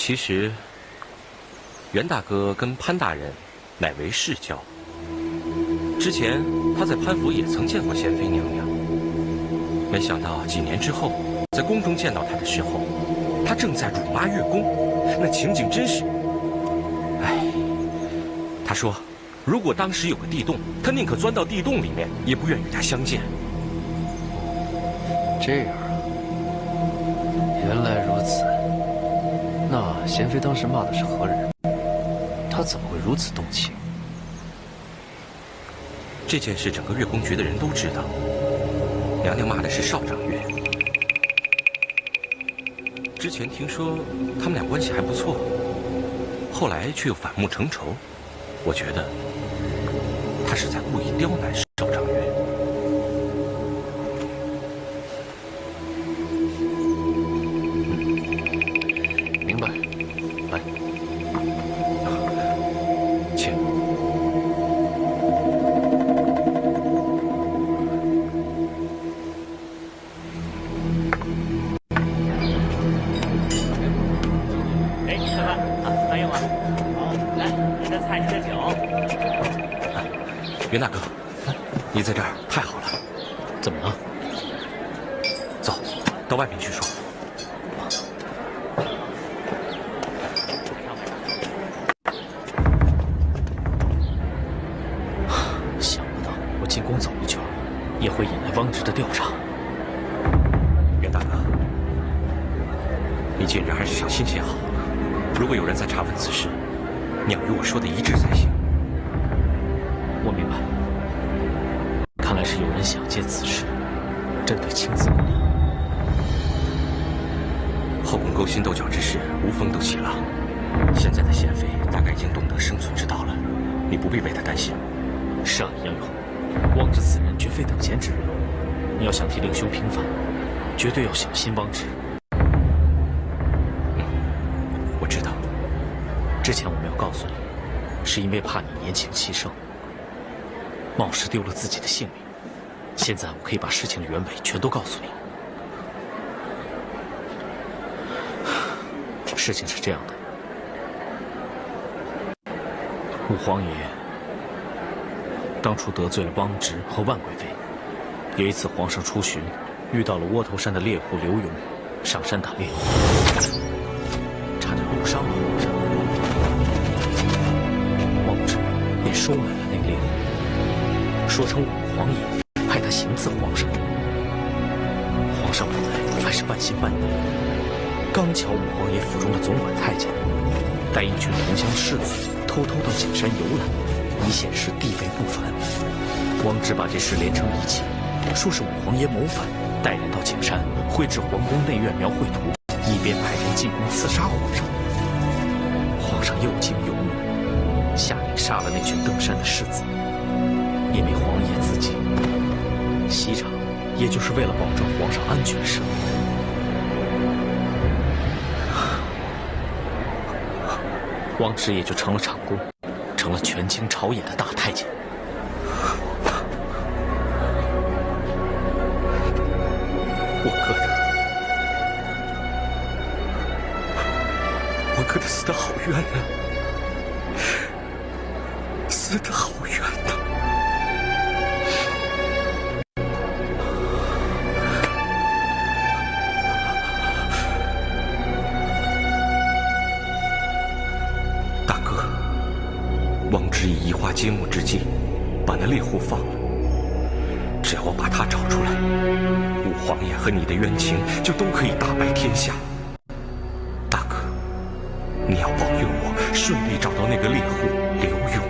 其实，袁大哥跟潘大人乃为世交。之前他在潘府也曾见过贤妃娘娘，没想到几年之后，在宫中见到她的时候，她正在辱骂月宫，那情景真是……哎，他说，如果当时有个地洞，他宁可钻到地洞里面，也不愿与她相见。这样啊，原来如此。那贤妃当时骂的是何人？她怎么会如此动情？这件事整个月宫局的人都知道，娘娘骂的是少长月。之前听说他们俩关系还不错，后来却又反目成仇。我觉得他是在故意刁难少长月。明白，来，请。哎，吃饭啊，欢迎我。好，来，你的菜，你的酒。袁大哥，你在这儿太好了。怎么了？走，到外面去说。想不到我进宫走一圈，也会引来汪直的调查。袁大哥，你近日还是小心些好。如果有人在查问此事，你要与我说的一致才行。我明白，看来是有人想借此事针对青子宫。后宫勾心斗角之事无风都起浪，现在的贤妃大概已经懂得生存之道了，你不必为她担心。是啊，杨勇，汪直此人绝非等闲之人，你要想替令兄平反，绝对要小心汪直。我知道。之前我没有告诉你，是因为怕你年轻气盛，冒失丢了自己的性命。现在我可以把事情的原委全都告诉你。事情是这样的，武皇爷当初得罪了汪直和万贵妃。有一次皇上出巡，遇到了窝头山的猎户刘勇，上山打猎，差点误伤了皇上。汪直便收买了那个猎户，说成武皇爷派他行刺皇上。皇上本来还是半信半疑，刚巧武皇爷府中的总管太监带一群同乡士子偷偷到景山游览，以显示地位不凡。汪直把这事连成一气，说是武皇爷谋反，带人到景山绘制皇宫内院描绘图，一边派人进宫刺杀皇上。皇上又惊又怒，下令杀了那群登山的士子。因为皇爷自己西厂，也就是为了保证皇上安全设立的。汪直也就成了长工，成了权倾朝野的大太监。我哥他死得好冤呐，死得好冤呐！大哥，汪直以移花接木之计，把那猎户放了。只要我把他找出来，武皇爷和你的冤情就都可以大白天下。大哥，你要保佑我顺利找到那个猎户刘勇。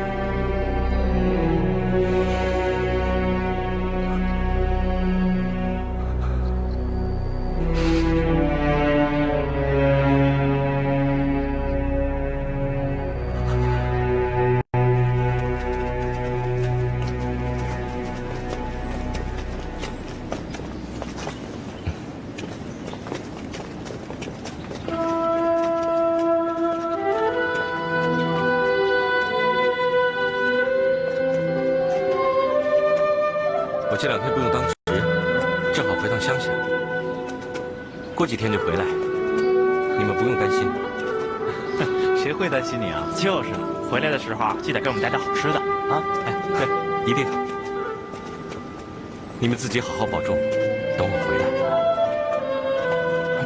我这2天不用当值，正好回趟乡下。过几天就回来，你们不用担心。谁会担心你啊？就是，回来的时候记得给我们带点好吃的啊！哎，对，一定。你们自己好好保重，等我回来。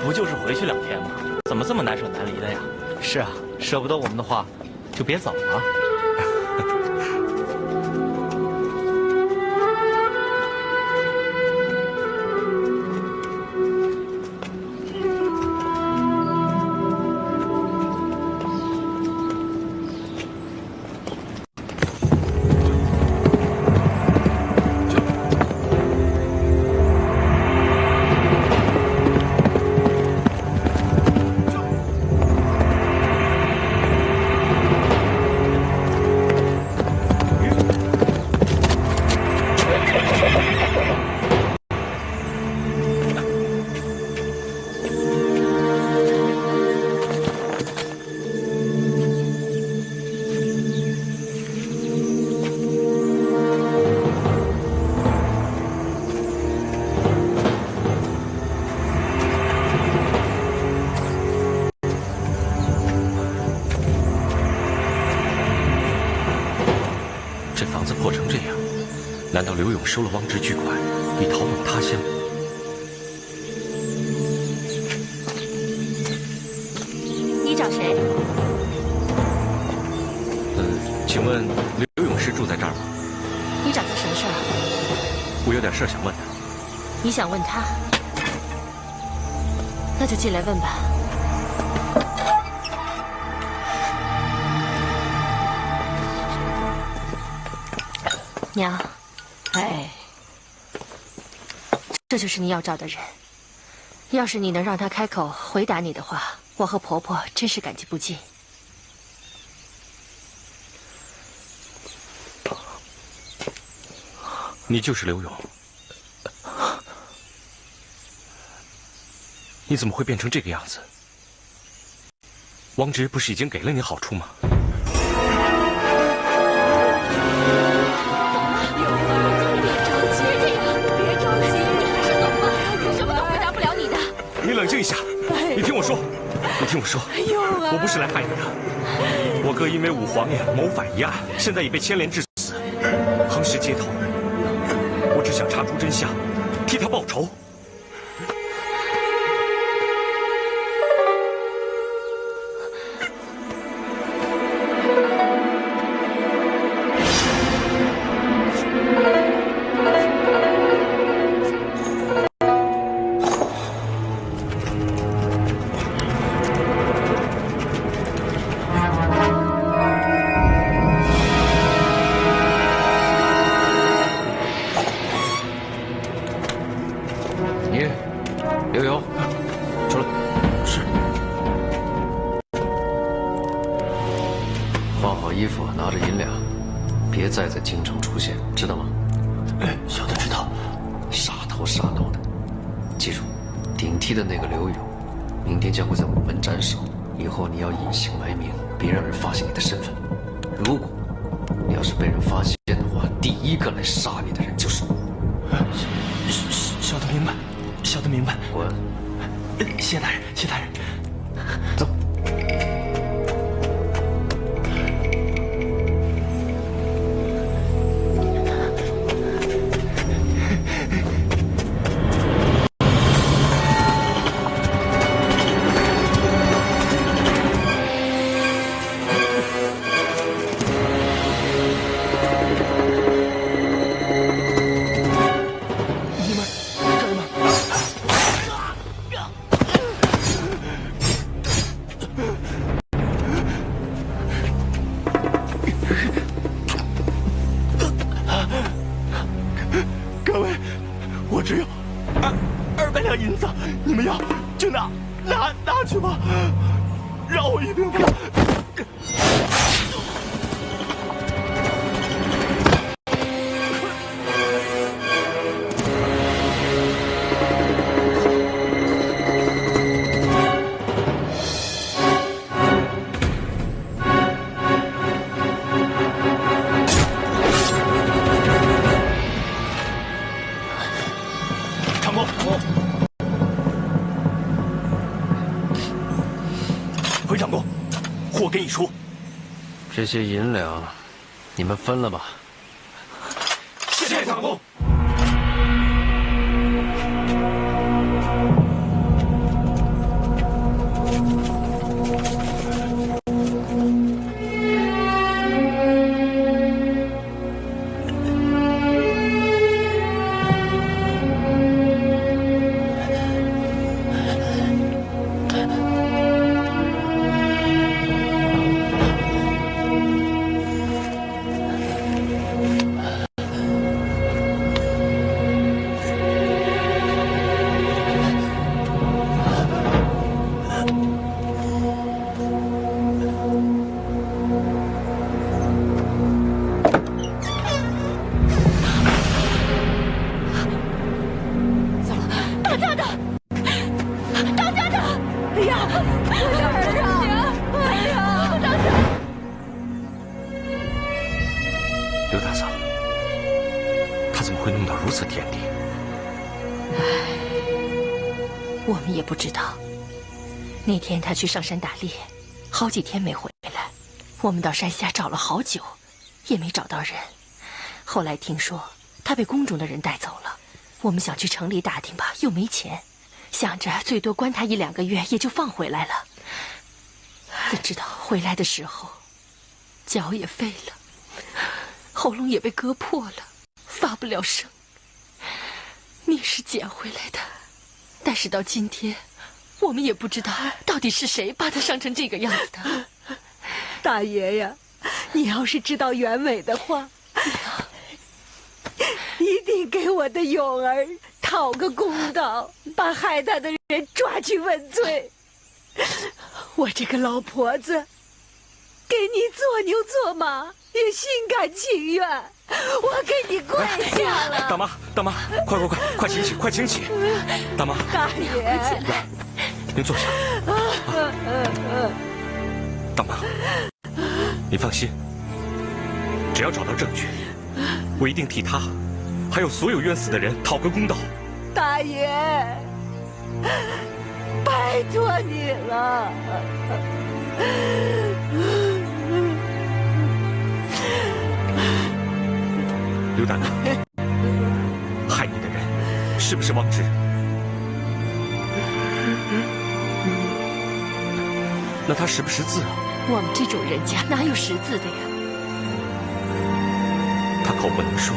不就是回去2天吗？怎么这么难舍难离的呀？是啊，舍不得我们的话，就别走了。这房子破成这样，难道刘勇收了汪直巨款，已逃往他乡？你找谁？请问刘勇是住在这儿吗？你找他什么事儿？我有点事儿想问他。你想问他？那就进来问吧。娘，哎，这就是你要找的人。要是你能让他开口回答你的话，我和婆婆真是感激不尽。你就是刘勇？你怎么会变成这个样子？汪直不是已经给了你好处吗？你冷静一下，你听我说，我不是来害你的。我哥因为武皇爷谋反一案，现在已被牵连致死，横尸街头。我只想查出真相，替他报仇。刘勇，出来。是。换好衣服，拿着银两，别再在京城出现，知道吗？哎，小的知道。傻头傻脑的，记住，顶替的那个刘勇，明天将会在午门斩首。以后你要隐姓埋名，别让人发现你的身份。如果你要是被人发现的话，第一个来杀你的人就是我。小的明白，小的明白。滚！谢大人，谢大人。走。各位，我只有200两银子，你们要就拿去吧，饶我一命吧。货给你出。这些银两，你们分了吧。谢长公。刘大嫂，他怎么会弄到如此田地？我们也不知道。那天他去上山打猎，好几天没回来。我们到山下找了好久，也没找到人。后来听说他被宫中的人带走了，我们想去城里打听吧，又没钱，想着最多关他1、2个月，也就放回来了。怎知道回来的时候，脚也废了，喉咙也被割破了，发不了声。命是捡回来的，但是到今天，我们也不知道到底是谁把他伤成这个样子的。大爷呀，你要是知道原委的话，一定给我的勇儿讨个公道，把害他的人抓去问罪。我这个老婆子，给你做牛做马也心甘情愿，我给你跪下了。大妈，大妈，快请起，快请起！大妈，大爷，来，您坐下。大妈，你放心，只要找到证据，我一定替他，还有所有冤死的人讨个公道。大爷，拜托你了。刘大哥，害你的人是不是王直？那他识不识字啊？我们这种人家哪有识字的呀？他口不能说，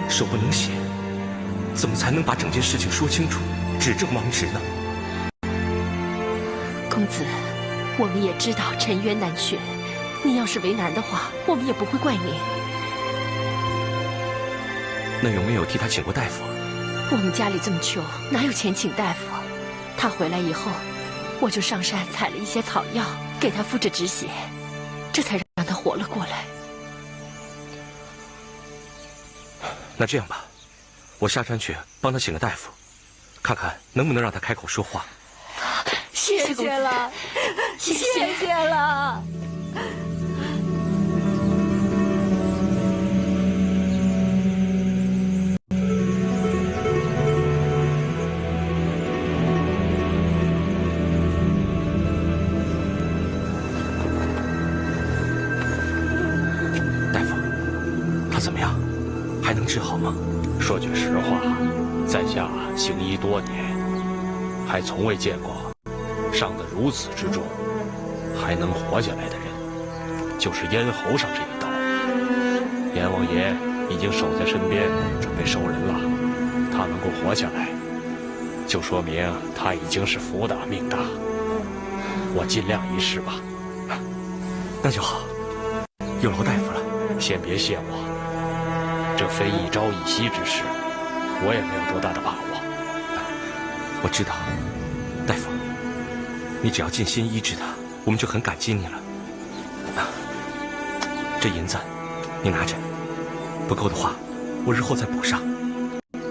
手不能写，怎么才能把整件事情说清楚，指证王直呢？公子，我们也知道沉冤难雪，你要是为难的话，我们也不会怪你。那有没有替他请过大夫？我们家里这么穷，哪有钱请大夫？他回来以后，我就上山采了一些草药，给他敷着止血，这才让他活了过来。那这样吧，我下山去帮他请个大夫，看看能不能让他开口说话。谢谢了，谢谢了。大夫，他怎么样？还能治好吗？说句实话，在下行医多年，还从未见过伤得如此之重还能活下来的人。就是咽喉上这一刀，阎王爷已经守在身边，准备收人了。他能够活下来，就说明他已经是福大命大。我尽量一试吧。那就好，有劳大夫了。先别谢我，这非一朝一夕之事，我也没有多大的把握。我知道，大夫，你只要尽心医治他，我们就很感激你了。这银子，你拿着，不够的话，我日后再补上。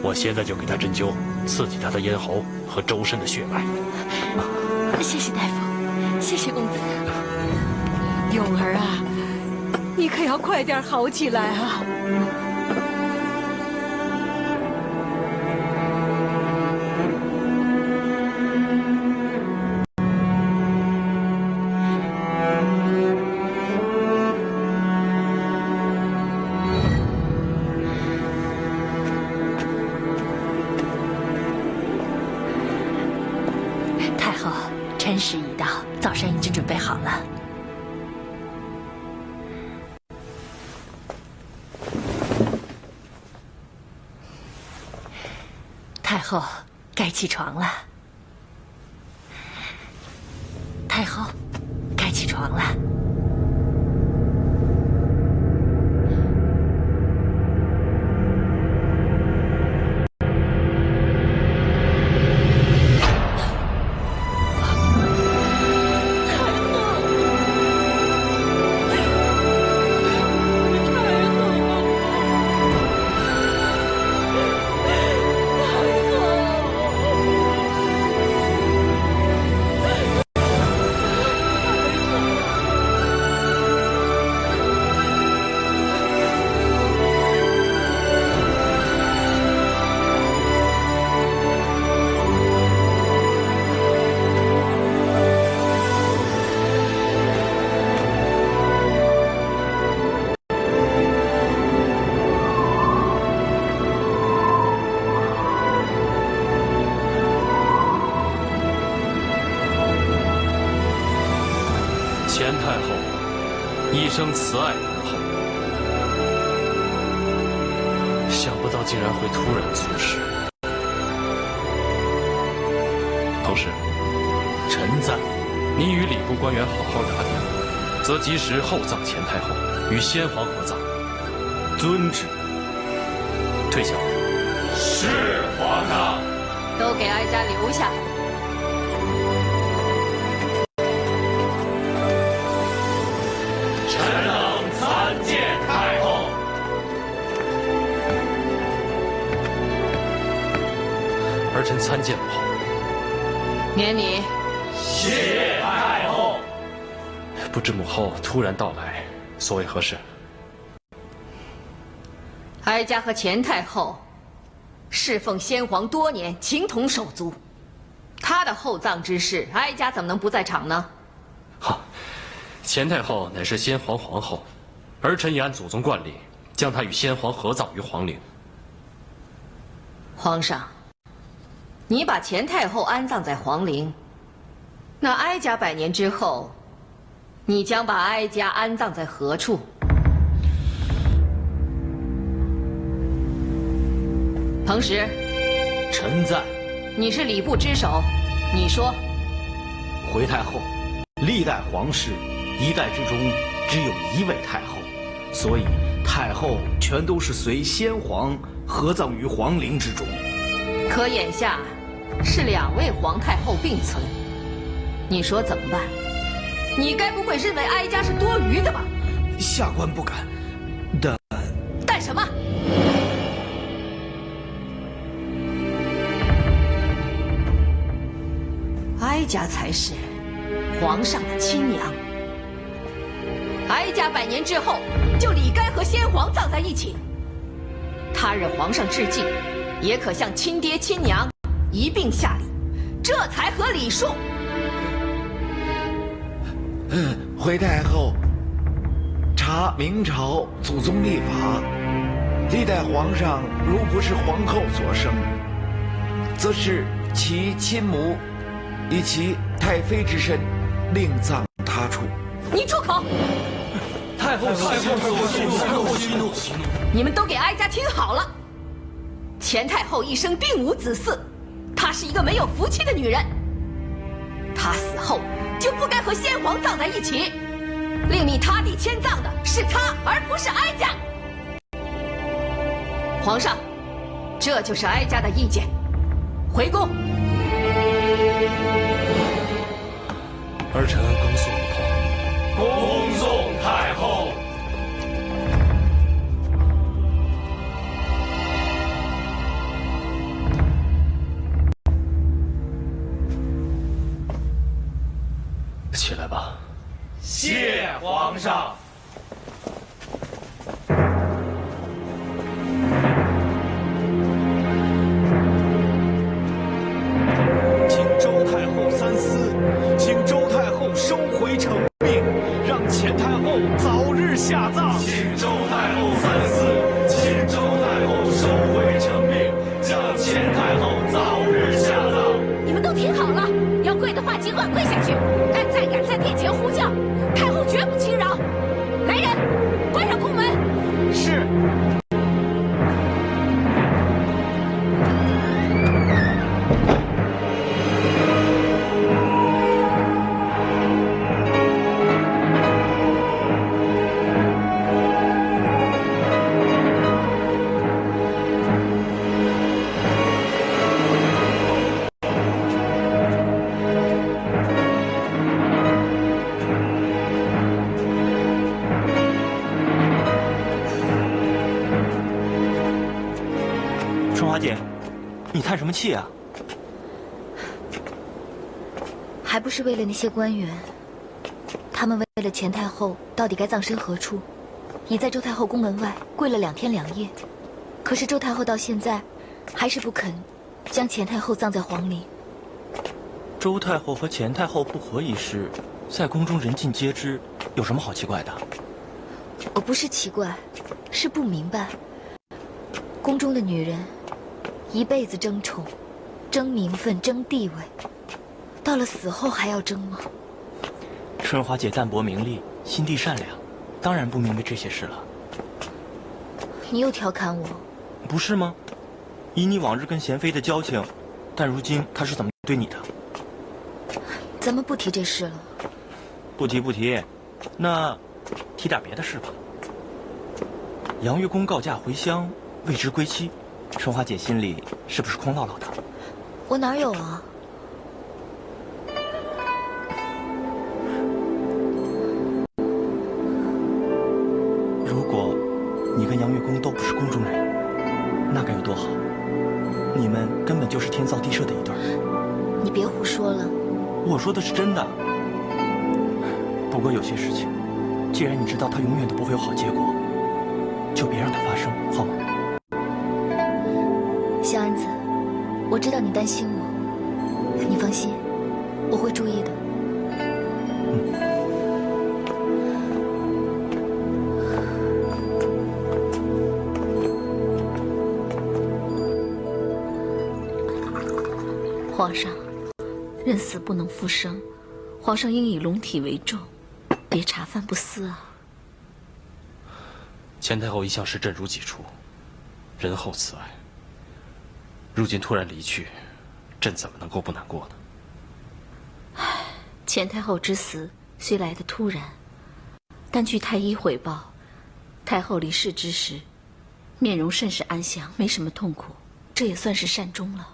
我现在就给他针灸，刺激他的咽喉和周身的血脉。谢谢大夫，谢谢公子。勇儿啊，你可要快点好起来啊！后，辰时已到，早膳已经准备好了。太后，该起床了。太后，该起床了。钱太后一生慈爱皇后，想不到竟然会突然猝逝。同时，臣赞你与礼部官员好好打点，则及时厚葬钱太后，与先皇合葬。遵旨。退下。是皇上。都给哀家留下。臣等参见太后。儿臣参见母后。免礼。谢太后。不知母后突然到来，所为何事？哀家和钱太后侍奉先皇多年，情同手足。他的厚葬之事，哀家怎么能不在场呢？好，钱太后乃是先皇皇后，儿臣已按祖宗惯例，将她与先皇合葬于皇陵。皇上，你把钱太后安葬在皇陵，那哀家100年之后，你将把哀家安葬在何处？彭时，臣在。你是礼部之首，你说。回太后，历代皇室一代之中只有1位太后，所以太后全都是随先皇合葬于皇陵之中。可眼下是2位皇太后并存，你说怎么办？你该不会认为哀家是多余的吧？下官不敢。但什么？哀家才是皇上的亲娘，哀家100年之后就理该和先皇葬在一起。他日皇上致祭，也可向亲爹亲娘一并下礼，这才合礼数。回太后，查明朝祖宗历法，历代皇上如不是皇后所生，则是其亲母以其太妃之身另葬他处。你住口！太后息怒！你们都给哀家听好了，钱太后一生并无子嗣，她是一个没有福气的女人。她死后就不该和先皇葬在一起，另觅他地迁葬的是她，而不是哀家。皇上，这就是哀家的意见，回宫。儿臣恭送母后。恭送太后。起来吧。谢皇上。请周太后三思，请周太后收回成命，让钱太后早日下葬。请周太后三思，请周太后收回成命，让钱太后早日下葬。你们都听好了，要跪的话尽管跪下去，但再敢在殿前呼叫，太后绝不轻饶。来人，关上宫门。是。叹什么气啊？还不是为了那些官员，他们为了钱太后到底该葬身何处，已在周太后宫门外跪了2天2夜。可是周太后到现在还是不肯将钱太后葬在皇陵。周太后和钱太后不和一事，在宫中人尽皆知，有什么好奇怪的？我不是奇怪，是不明白。宫中的女人一辈子争宠、争名分、争地位，到了死后还要争吗？春华姐淡泊名利，心地善良，当然不明白这些事了。你又调侃我，不是吗？以你往日跟贤妃的交情，但如今她是怎么对你的？咱们不提这事了。不提，那提点别的事吧。杨月宫告假回乡，未知归期。春华姐心里是不是空落落的？我哪有啊？如果你跟杨月宫都不是宫中人，那该有多好！你们根本就是天造地设的一对。你别胡说了。我说的是真的。不过有些事情，既然你知道它永远都不会有好结果，就别让它发生，好吗？小安子，我知道你担心我，你放心，我会注意的。皇上，人死不能复生，皇上应以龙体为重，别茶饭不思啊。钱太后一向视朕如己出，仁厚慈爱。如今突然离去，朕怎么能够不难过呢？唉，钱太后之死虽来得突然，但据太医回报，太后离世之时，面容甚是安详，没什么痛苦，这也算是善终了。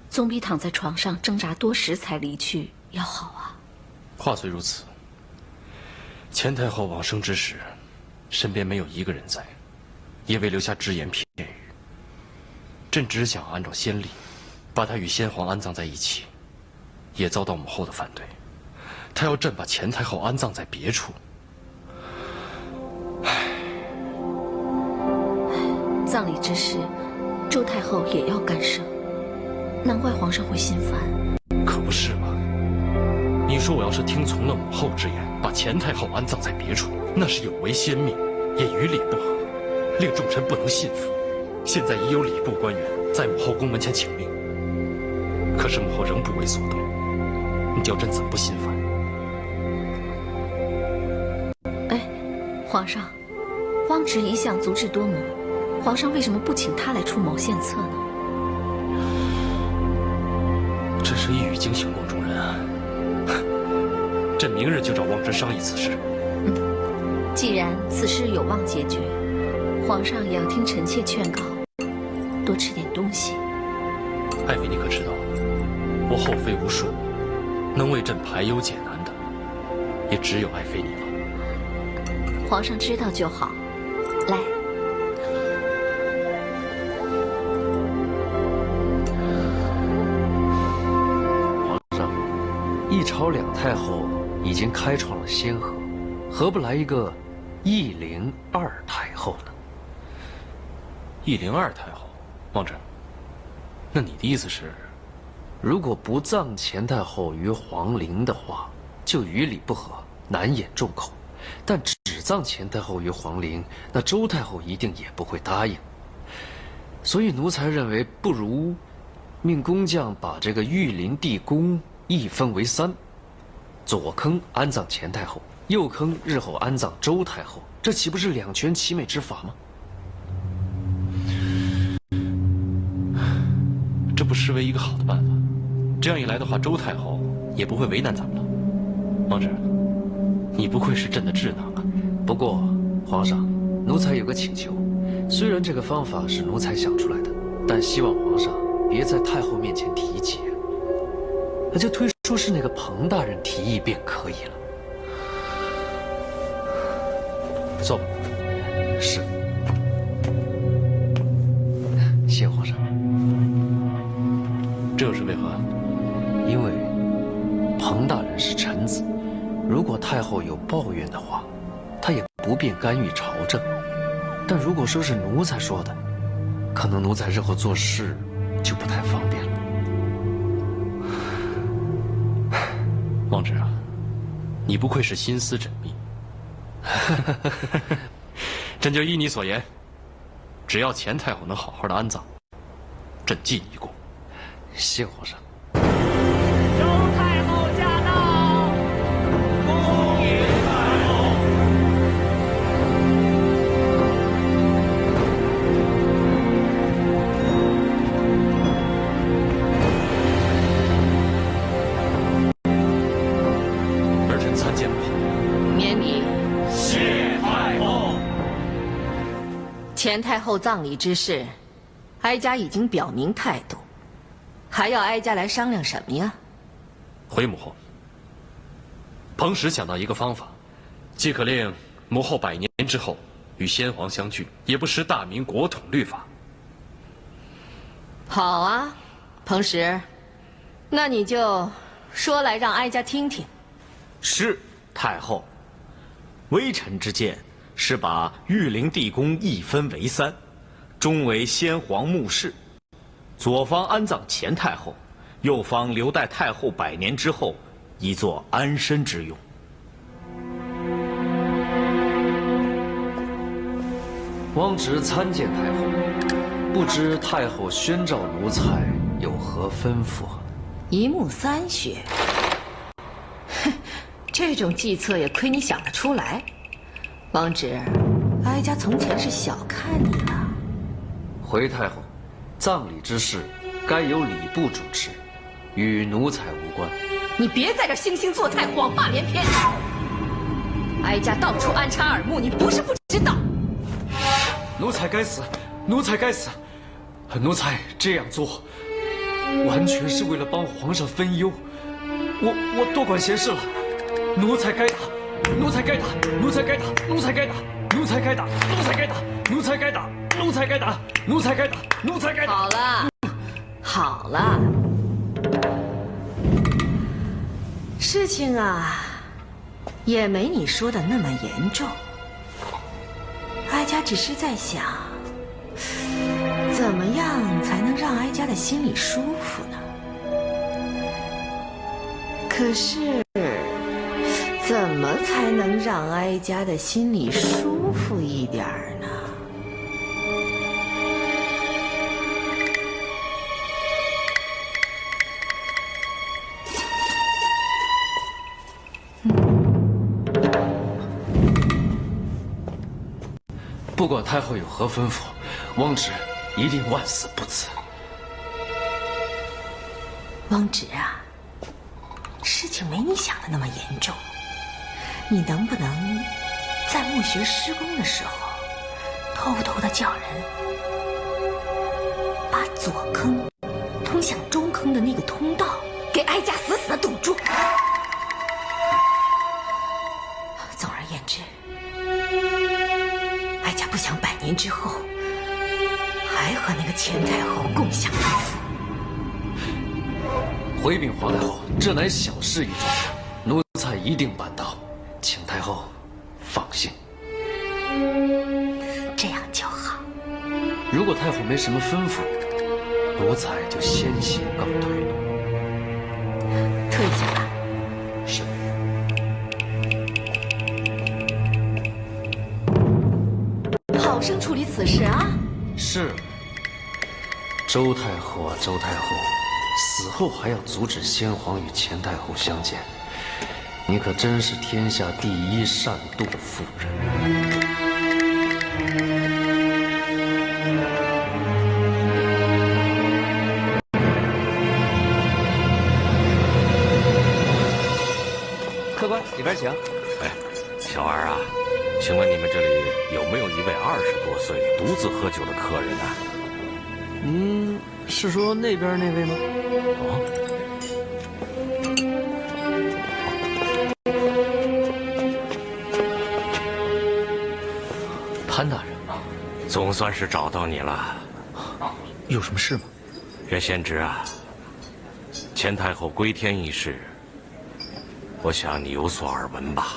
总比躺在床上挣扎多时才离去要好啊。话虽如此，钱太后往生之时，身边没有一个人在，也未留下只言片语。朕只想按照先例，把她与先皇安葬在一起，也遭到母后的反对。她要朕把钱太后安葬在别处。葬礼之时，周太后也要干涉，难怪皇上会心烦。可不是吗？你说我要是听从了母后之言，把钱太后安葬在别处，那是有违先命，也于理不合，令众臣不能信服。现在已有礼部官员在母后宫门前请命，可是母后仍不为所动，你叫朕怎么不心烦？哎，皇上，汪直一向足智多谋，皇上为什么不请他来出谋献策呢？这是一语惊醒梦中人啊！朕明日就找汪直商议此事。既然此事有望解决，皇上也要听臣妾劝告，多吃点东西。爱妃，你可知道，我后妃无数，能为朕排忧解难的，也只有爱妃你了。皇上知道就好。来。皇上，一朝两太后已经开创了先河，何不来一个一灵二太后呢？一灵二太后，望着，那你的意思是，如果不葬钱太后于皇陵的话，就与理不合，难掩众口；但只葬钱太后于皇陵，那周太后一定也不会答应。所以奴才认为，不如命工匠把这个御林地宫一分为3，左坑安葬钱太后，右坑日后安葬周太后，这岂不是两全其美之法吗？这不失为一个好的办法。这样一来的话，周太后也不会为难咱们了。王直，你不愧是朕的智囊啊！不过，皇上，奴才有个请求，虽然这个方法是奴才想出来的，但希望皇上别在太后面前提起，那就推说是那个彭大人提议便可以了。坐吧。是。谢皇上。这又是为何？因为彭大人是臣子，如果太后有抱怨的话，他也不便干预朝政。但如果说是奴才说的，可能奴才日后做事就不太方便了。王直啊，你不愧是心思缜密。朕就依你所言，只要钱太后能好好的安葬，朕记你一功。谢皇上。周太后驾到！恭迎太后！儿臣参见母后。免礼。谢太后。钱太后葬礼之事，哀家已经表明态度，还要哀家来商量什么呀？回母后，彭使想到一个方法，既可令母后100年之后与先皇相聚，也不失大明国统律法。好啊，彭使，那你就说来让哀家听听。是太后，微臣之见是把玉陵地宫一分为3，中为先皇墓室，左方安葬钱太后，右方留待太后100年之后，以作安身之用。汪直参见太后，不知太后宣召奴才有何吩咐？一目3穴，哼，这种计策也亏你想得出来。王直，哀家从前是小看你了。回太后，葬礼之事该由礼部主持，与奴才无关。你别在这惺惺作态，谎话连篇。哀家到处安插耳目，你不是不知道。奴才该死，奴才该死！奴才这样做，完全是为了帮皇上分忧。我多管闲事了，奴才该打，奴才该打，奴才该打，奴才该打，奴才该打，奴才该打，奴才该打，奴才该打，奴才该打，奴才该打。好了，好了，事情啊，也没你说的那么严重。哀家只是在想，怎么样才能让哀家的心里舒服呢？可是，怎么才能让哀家的心里舒服一点呢？不管太后有何吩咐，汪直一定万死不辞。汪直啊，事情没你想的那么严重，你能不能在墓穴施工的时候，偷偷的叫人把左坑通向中坑的那个通道给哀家死死的堵住？总而言之，哀家不想100年之后还和那个钱太后共享一府。回禀皇太后，这乃小事一桩，奴才一定办到，请太后放心。这样就好。如果太后没什么吩咐，奴才就先行告退了。退下吧。是。好生处理此事啊！是。周太后啊，周太后，死后还要阻止先皇与前太后相见，你可真是天下第一善妒妇人。客官，里边请。哎，小二啊，请问你们这里有没有一位20多岁独自喝酒的客人呢？是说那边那位吗？潘大人吗？总算是找到你了。有什么事吗？袁贤侄啊，前太后归天一事，我想你有所耳闻吧？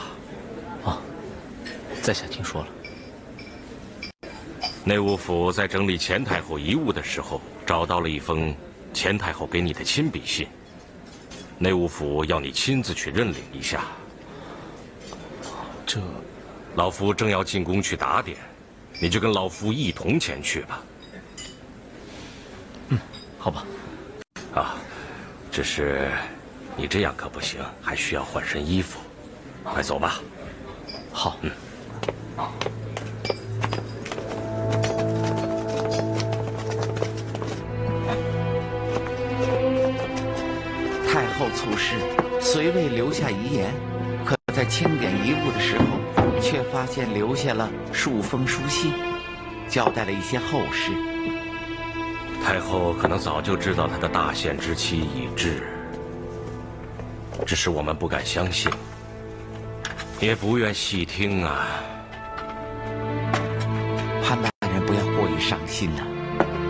在下听说了。内务府在整理前太后遗物的时候，找到了一封前太后给你的亲笔信。内务府要你亲自去认领一下。这，老夫正要进宫去打点，你就跟老夫一同前去吧。好吧。啊，只是你这样可不行，还需要换身衣服。快走吧。好。太后猝逝，虽未留下遗言，可在清点遗物的时候，却发现留下了数封书信，交代了一些后事。太后可能早就知道她的大限之期已至，只是我们不敢相信，也不愿细听啊。潘大人不要过于伤心了，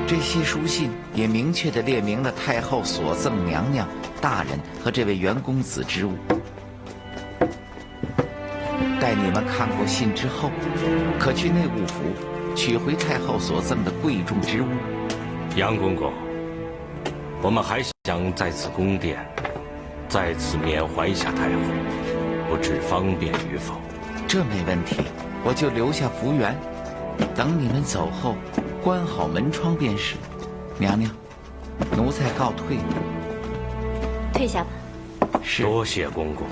这些书信也明确地列明了太后所赠娘娘、大人和这位袁公子之物。待你们看过信之后，可去内务府取回太后所赠的贵重之物。杨公公，我们还想在此宫殿再次缅怀一下太后，不知方便与否？这没问题，我就留下福缘，等你们走后，关好门窗便是。娘娘，奴才告退。退下吧。是。多谢公公。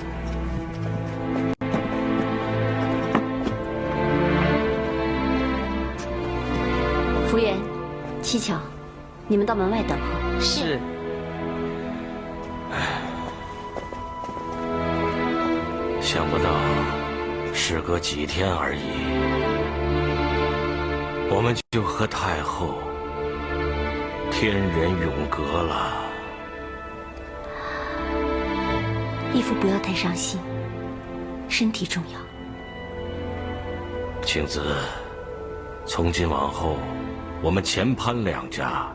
服务员，七巧，你们到门外等候。是。想不到，时隔几天而已，我们就和太后天人永隔了。义父不要太伤心，身体重要。青子，从今往后，我们前潘两家，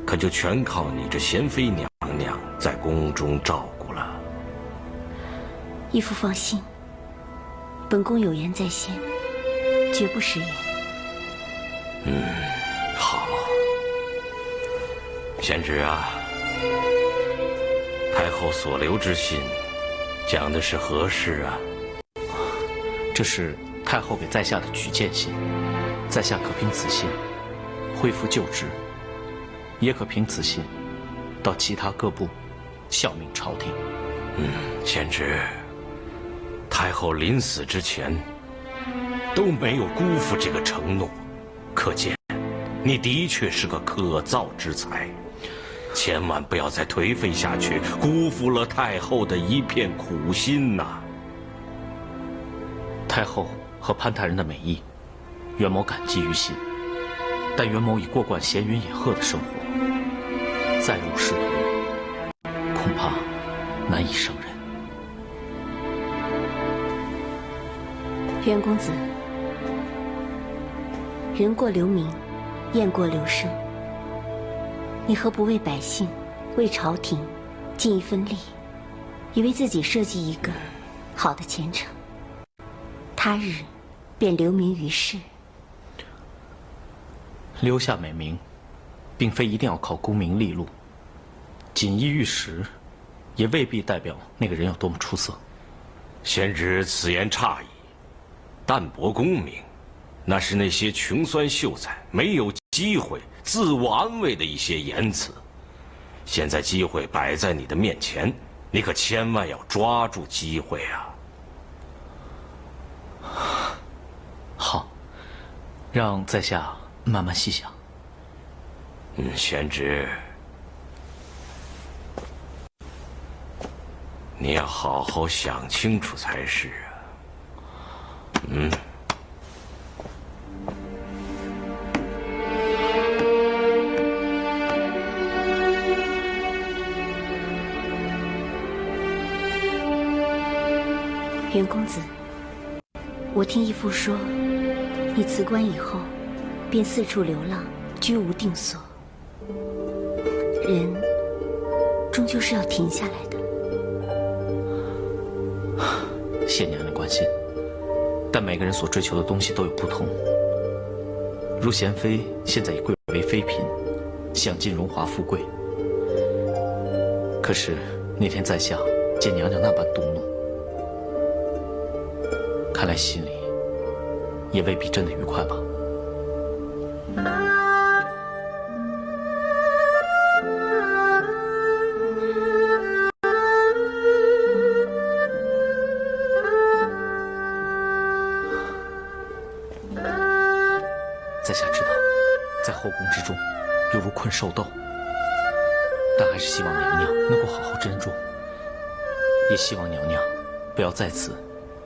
可就全靠你这贤妃娘娘在宫中照顾了。义父放心，本宫有言在先，绝不食言。好。贤侄啊，太后所留之信，讲的是何事啊？这是太后给在下的举荐信，在下可凭此信恢复旧职，也可凭此信到其他各部效命朝廷。贤侄，太后临死之前都没有辜负这个承诺，可见你的确是个可造之才。千万不要再颓废下去，辜负了太后的一片苦心呐！太后和潘大人的美意，袁某感激于心。但袁某已过惯闲云野鹤的生活，再入仕途，恐怕难以胜任。袁公子，人过留名，雁过留声。你何不为百姓、为朝廷尽一份力，也为自己设计一个好的前程？他日便留名于世。留下美名，并非一定要靠功名利禄，锦衣玉食，也未必代表那个人有多么出色。贤侄此言差矣，淡泊功名，那是那些穷酸秀才没有机会自我安慰的一些言辞。现在机会摆在你的面前，你可千万要抓住机会啊！好，让在下慢慢细想。宣之，你要好好想清楚才是啊。袁公子，我听义父说，你辞官以后，便四处流浪，居无定所。人终究是要停下来的。谢娘娘关心，但每个人所追求的东西都有不同。如娴妃现在已贵为妃嫔，享尽荣华富贵。可是那天在下见娘娘那般动怒，看来心里也未必真的愉快吧。在下知道，在后宫之中，犹如困兽斗，但还是希望娘娘能够好好珍重，也希望娘娘不要再次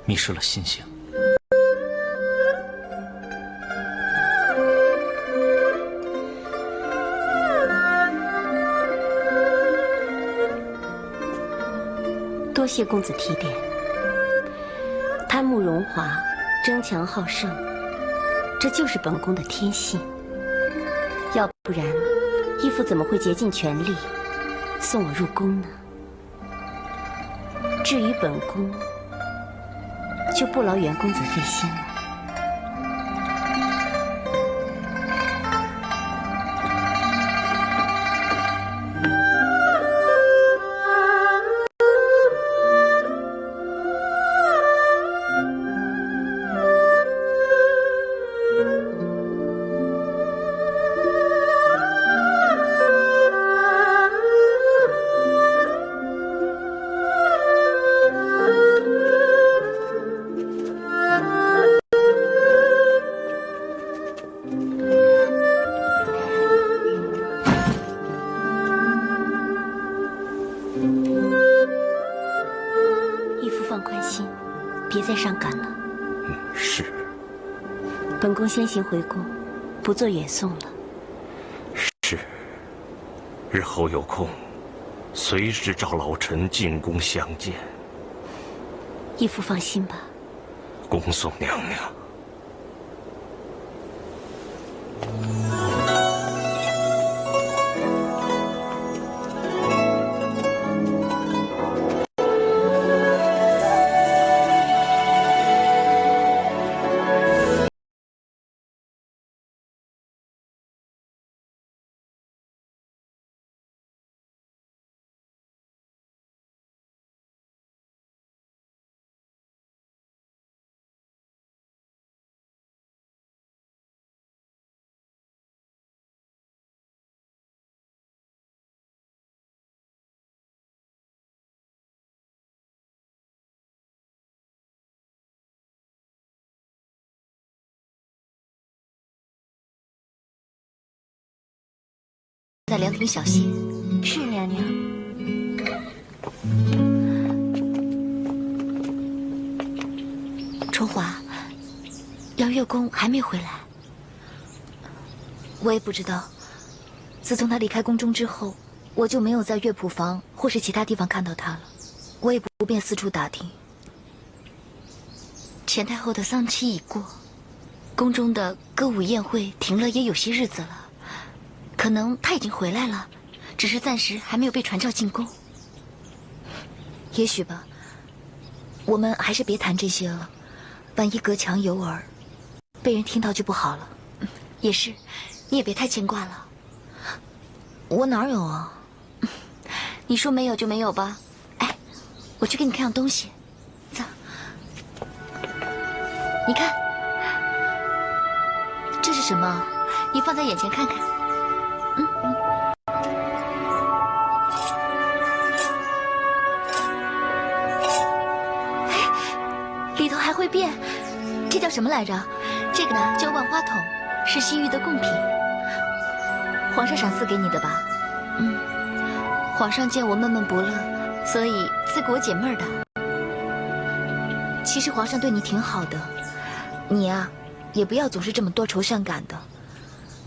迷失了心性。多谢公子提点。贪慕荣华，争强好胜，这就是本宫的天性。要不然，义父怎么会竭尽全力送我入宫呢？至于本宫，就不劳袁公子费心了。本宫先行回宫，不做远送了。是，日后有空，随时召老臣进宫相见。义父放心吧。恭送娘娘。在凉亭小歇。是娘娘。春华，邀月宫还没回来。我也不知道。自从他离开宫中之后，我就没有在乐谱房或是其他地方看到他了。我也不便四处打听。钱太后的丧期已过，宫中的歌舞宴会停了也有些日子了。可能他已经回来了，只是暂时还没有被传召进宫。也许吧。我们还是别谈这些了，万一隔墙有耳，被人听到就不好了。也是，你也别太牵挂了。我哪有啊？你说没有就没有吧。哎，我去给你看样东西。走，你看，这是什么？你放在眼前看看。会变，这叫什么来着？这个呢叫万花筒，是西域的贡品。皇上赏赐给你的吧？皇上见我闷闷不乐，所以赐给我解闷的。其实皇上对你挺好的，你呀，也不要总是这么多愁善感的，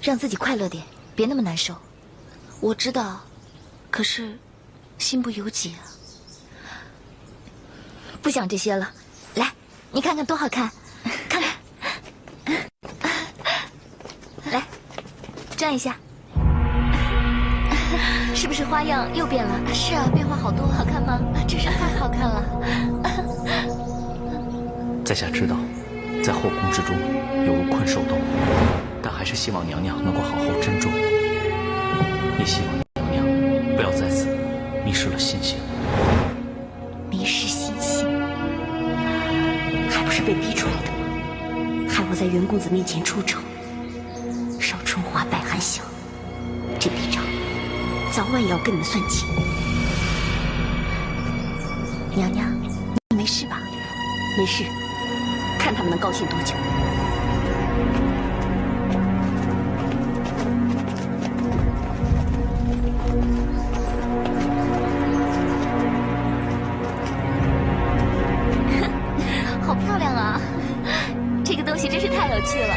让自己快乐点，别那么难受。我知道，可是心不由己啊。不想这些了，来，你看看多好看，看看，来，转一下，是不是花样又变了？是啊，变化好多，好看吗？真是太好看了。在下知道，在后宫之中犹如困兽斗，但还是希望娘娘能够好好珍重，也希望娘娘不要在此迷失了信心。迷失信心，还不是被逼出来的吗？害我在袁公子面前出丑，少春华败韩晓，这笔账早晚也要跟你们算清。娘娘，你没事吧？没事，看他们能高兴多久。好漂亮啊！这个东西真是太有趣了。